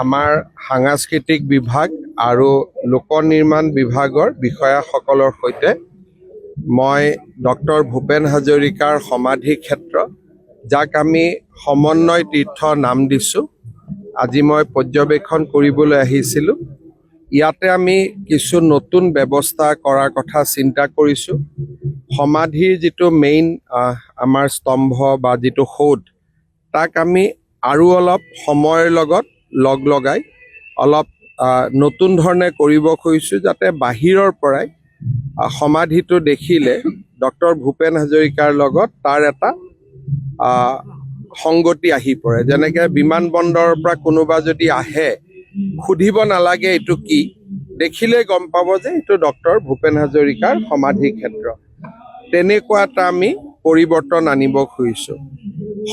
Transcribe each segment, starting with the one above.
আমাৰ সাংস্কৃতিক বিভাগ আৰু লোক নিৰ্মাণ বিভাগৰ বিষয়াসকলৰ সৈতে মই ডক্টৰ ভূপেন হাজৰিকাৰ সমাধি ক্ষেত্ৰ যাক আমি সমন্বয় তীৰ্থ নাম দিছোঁ আজি মই পৰ্যবেক্ষণ কৰিবলৈ আহিছিলোঁ। ইয়াতে আমি কিছু নতুন ব্যৱস্থা কৰাৰ কথা চিন্তা কৰিছোঁ। সমাধিৰ যিটো মেইন আমাৰ স্তম্ভ বা যিটো সৌধ তাক আমি আৰু অলপ সময়ৰ লগত লগ লগাই অলপ নতুন ধৰণে কৰিব খুজিছোঁ, যাতে বাহিৰৰ পৰাই সমাধিটো দেখিলে ডক্টৰ ভূপেন হাজৰিকাৰ লগত তাৰ এটা সংগতি আহি পৰে। যেনেকৈ বিমানবন্দৰৰ পৰা কোনোবা যদি আহে সুধিব নালাগে এইটো কি, দেখিলেই গম পাব যে এইটো ডক্টৰ ভূপেন হাজৰিকাৰ সমাধি ক্ষেত্ৰ। তেনেকুৱা এটা আমি পৰিৱৰ্তন আনিব খুজিছোঁ।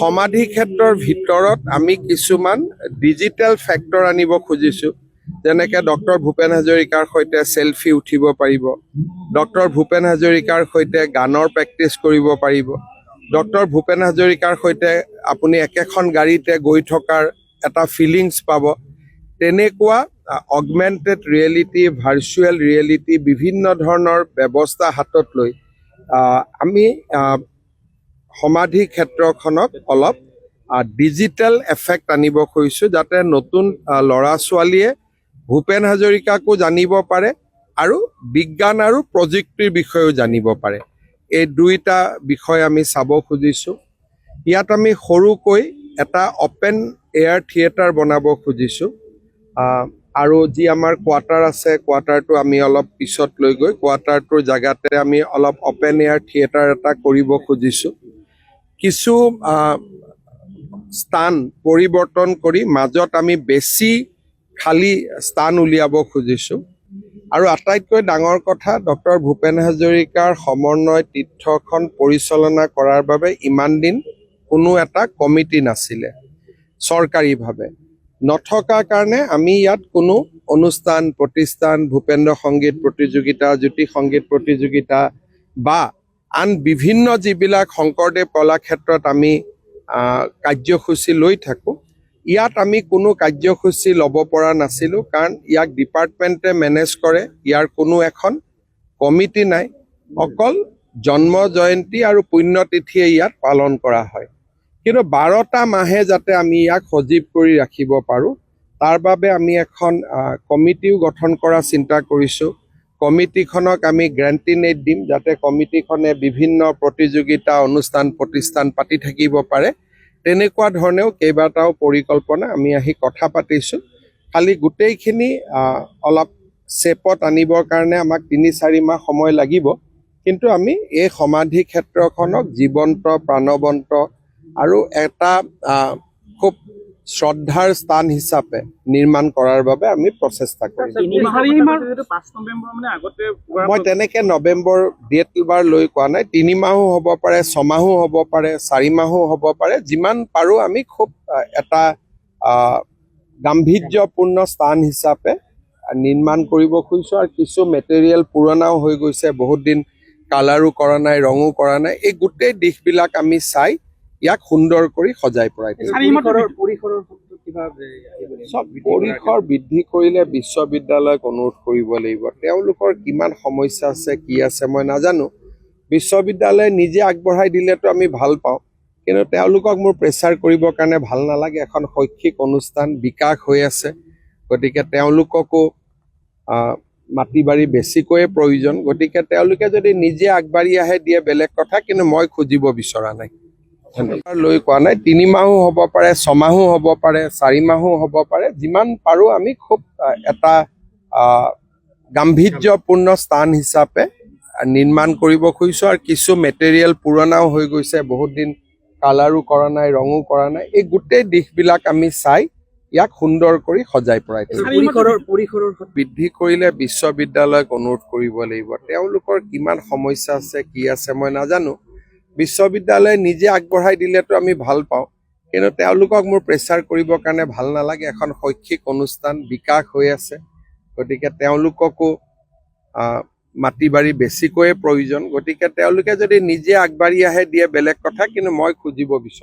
সমাধি ক্ষেত্ৰৰ ভিতৰত আমি কিছুমান ডিজিটেল ফেক্টৰ আনিব খুজিছোঁ, যেনেকৈ ডক্টৰ ভূপেন হাজৰিকাৰ সৈতে চেলফি উঠিব পাৰিব, ডক্টৰ ভূপেন হাজৰিকাৰ সৈতে গানৰ প্ৰেক্টিচ কৰিব পাৰিব, ডক্টৰ ভূপেন হাজৰিকাৰ সৈতে আপুনি একেখন গাড়ীতে গৈ থকাৰ এটা ফিলিংছ পাব। তেনেকুৱা অগমেণ্টেড ৰিয়েলিটি, ভাৰ্চুৱেল ৰিয়েলিটি বিভিন্ন ধৰণৰ ব্যৱস্থা হাতত লৈ আমি সমাধি ক্ষেত্ৰখনক অলপ ডিজিটেল এফেক্ট আনিব খুজিছোঁ, যাতে নতুন ল'ৰা ছোৱালীয়ে ভূপেন হাজৰিকাকো জানিব পাৰে আৰু বিজ্ঞান আৰু প্ৰযুক্তিৰ বিষয়েও জানিব পাৰে। এই দুইটা বিষয় আমি চাব খুজিছোঁ। ইয়াত আমি সৰুকৈ এটা অপেন এয়াৰ থিয়েটাৰ বনাব খুজিছোঁ আৰু যি আমাৰ কোৱাৰ্টাৰ আছে কোৱাৰ্টাৰটো আমি অলপ পিছত লৈ গৈ কোৱাৰ্টাৰটোৰ জেগাতে আমি অলপ অপেন এয়াৰ থিয়েটাৰ এটা কৰিব খুজিছোঁ। কিছু স্থান পৰিৱৰ্তন কৰি মাজত আমি বেছি খালী স্থান উলিয়াব খুজিছোঁ। আৰু আটাইতকৈ ডাঙৰ কথা, ডক্টৰ ভূপেন হাজৰিকাৰ সমন্বয় তীৰ্থখন পৰিচালনা কৰাৰ বাবে ইমান দিন কোনো এটা কমিটি নাছিলে চৰকাৰীভাৱে। নথকাৰ কাৰণে আমি ইয়াত কোনো অনুষ্ঠান প্ৰতিষ্ঠান, ভূপেন্দ্ৰ সংগীত প্ৰতিযোগিতা, জ্যোতি সংগীত প্ৰতিযোগিতা বা আন বিভিন্ন যিবিলাক শংকৰদেৱ কলাক্ষেত্ৰত আমি কাৰ্যসূচী লৈ থাকোঁ, ইয়াত আমি কোনো কাৰ্যসূচী ল'ব পৰা নাছিলোঁ, কাৰণ ইয়াক ডিপাৰ্টমেণ্টে মেনেজ কৰে। ইয়াৰ কোনো এখন কমিটি নাই, অকল জন্ম জয়ন্তী আৰু পুণ্যতিথিয়ে ইয়াত পালন কৰা হয়। কিন্তু 12টা মাহে যাতে আমি ইয়াক সজীৱ কৰি ৰাখিব পাৰোঁ, তাৰ বাবে আমি এখন কমিটিও গঠন কৰা চিন্তা কৰিছোঁ। কমিটিখনক আমি গ্ৰেণ্টিনেট দিম, যাতে কমিটিখনে বিভিন্ন প্ৰতিযোগিতা, অনুষ্ঠান প্ৰতিষ্ঠান পাতি থাকিব পাৰে। তেনেকুৱা ধৰণেও কেইবাটাও পৰিকল্পনা আমি আহি কথা পাতিছোঁ। খালি গোটেইখিনি অলপ চেপত আনিবৰ কাৰণে আমাক 3-4 মাহ সময় লাগিব, কিন্তু আমি এই সমাধি ক্ষেত্ৰখনক জীৱন্ত, প্ৰাণৱন্ত আৰু এটা খুব শ্ৰদ্ধাৰ স্থান হিচাপে নিৰ্মাণ কৰাৰ বাবে আমি প্ৰচেষ্টা কৰিছোঁ। মই তেনেকৈ নৱেম্বৰ ডেট বাৰ লৈ কোৱা নাই, 3 মাহো হ'ব পাৰে, 6 মাহো হ'ব পাৰে, 4 মাহো হ'ব পাৰে। যিমান পাৰোঁ আমি খুব এটা গাম্ভীৰ্যপূৰ্ণ স্থান হিচাপে নিৰ্মাণ কৰিব খুজিছোঁ। আৰু কিছু মেটেৰিয়েল পুৰণাও হৈ গৈছে, বহুত দিন কালাৰো কৰা নাই, ৰঙো কৰা নাই। এই গোটেই দিশবিলাক আমি চাই ইয়াক সুন্দৰ কৰি সজাই পৰাই দিম। পৰিসৰ বৃদ্ধি কৰিলে বিশ্ববিদ্যালয়ক অনুৰোধ কৰিব লাগিব। তেওঁলোকৰ কিমান সমস্যা আছে, কি আছে মই নাজানো। বিশ্ববিদ্যালয়ে নিজে আগবঢ়াই দিলেতো আমি ভাল পাওঁ, কিন্তু তেওঁলোকক মোৰ প্ৰেছাৰ কৰিবৰ কাৰণে ভাল নালাগে। এখন শৈক্ষিক অনুষ্ঠান বিকাশ হৈ আছে, গতিকে তেওঁলোককো মাটি বাৰী বেছিকৈয়ে প্ৰয়োজন। গতিকে তেওঁলোকে যদি নিজে আগবাঢ়ি আহে দিয়ে বেলেগ কথা, কিন্তু মই খুজিব বিচৰা নাই। লৈ কোৱা নাই, 3 মাহো হ'ব পাৰে, 6 মাহো হ'ব পাৰে, 4 মাহো হ'ব পাৰে। যিমান পাৰোঁ আমি খুব এটা গাম্ভীৰ্যপূৰ্ণ স্থান হিচাপে নিৰ্মাণ কৰিব খুজিছোঁ। আৰু কিছু মেটেৰিয়েল পুৰণাও হৈ গৈছে, বহুত দিন কালাৰো কৰা নাই, ৰঙো কৰা নাই। এই গোটেই দিশবিলাক আমি চাই ইয়াক সুন্দৰ কৰি সজাই পৰাই দিম। বৃদ্ধি কৰিলে বিশ্ববিদ্যালয়ক অনুৰোধ কৰিব লাগিব। তেওঁলোকৰ কিমান সমস্যা আছে, কি আছে মই নাজানো। বিশ্ববিদ্যালয়ে নিজে আগবঢ়াই দিলেতো আমি ভাল পাওঁ, কিন্তু তেওঁলোকক মোৰ প্ৰেছাৰ কৰিবৰ কাৰণে ভাল নালাগে। এখন শৈক্ষিক অনুষ্ঠান বিকাশ হৈ আছে, গতিকে তেওঁলোককো মাটি বাৰী বেছিকৈয়ে প্ৰয়োজন। গতিকে তেওঁলোকে যদি নিজে আগবাঢ়ি আহে দিয়ে বেলেগ কথা, কিন্তু মই খুজিব বিচৰা